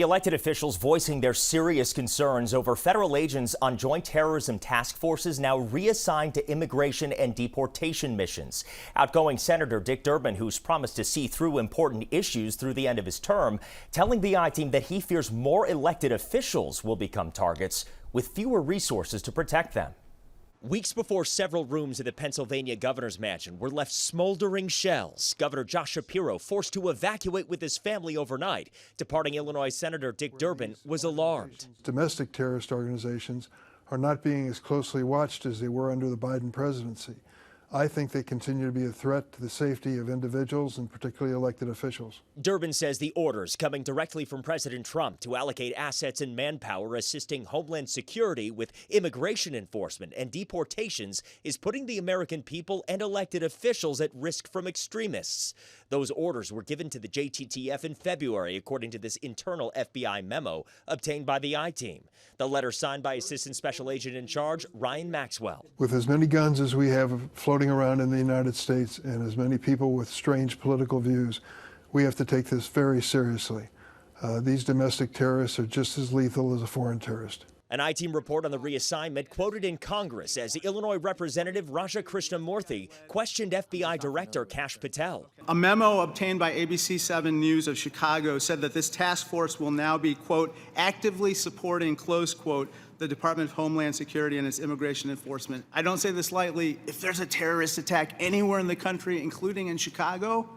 Elected officials voicing their serious concerns over federal agents on joint terrorism task forces now reassigned to immigration and deportation missions. Outgoing Senator Dick Durbin, who's promised to see through important issues through the end of his term, telling the I-Team that he fears more elected officials will become targets with fewer resources to protect them. Weeks before several rooms at the Pennsylvania governor's mansion were left smoldering shells, Governor Josh Shapiro forced to evacuate with his family overnight. Departing Illinois Senator Dick Durbin was alarmed. Domestic terrorist organizations are not being as closely watched as they were under the Biden presidency. I think they continue to be a threat to the safety of individuals and particularly elected officials. Durbin says the orders coming directly from President Trump to allocate assets and manpower assisting Homeland Security with immigration enforcement and deportations is putting the American people and elected officials at risk from extremists. Those orders were given to the JTTF in February, according to this internal FBI memo obtained by the I-Team. The letter signed by Assistant Special Agent in Charge Ryan Maxwell. With as many guns as we have floating around in the United States and as many people with strange political views, we have to take this very seriously. These domestic terrorists are just as lethal as a foreign terrorist. An I-Team report on the reassignment quoted in Congress as Illinois Representative Raja Krishnamurthy questioned FBI Director Kash Patel. A memo obtained by ABC 7 News of Chicago said that this task force will now be, quote, actively supporting, close quote, the Department of Homeland Security and its immigration enforcement. I don't say this lightly. If there's a terrorist attack anywhere in the country, including in Chicago,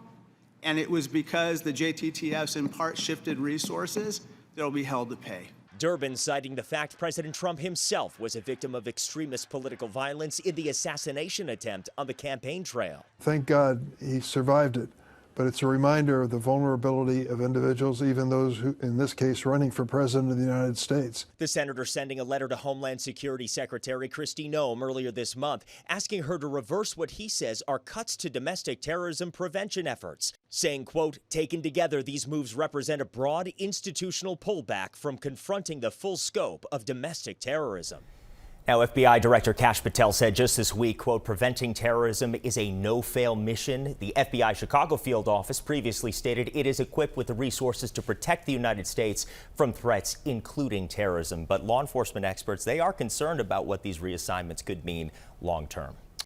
and it was because the JTTFs in part shifted resources, they'll be held to pay. Durbin citing the fact President Trump himself was a victim of extremist political violence in the assassination attempt on the campaign trail. Thank God he survived it, but it's a reminder of the vulnerability of individuals, even those who, in this case, running for president of the United States. The senator sending a letter to Homeland Security Secretary Kristi Noem earlier this month, asking her to reverse what he says are cuts to domestic terrorism prevention efforts, saying, quote, taken together, these moves represent a broad institutional pullback from confronting the full scope of domestic terrorism. Now, FBI Director Kash Patel said just this week, quote, preventing terrorism is a no-fail mission. The FBI Chicago field office previously stated it is equipped with the resources to protect the United States from threats, including terrorism. But law enforcement experts, they are concerned about what these reassignments could mean long term.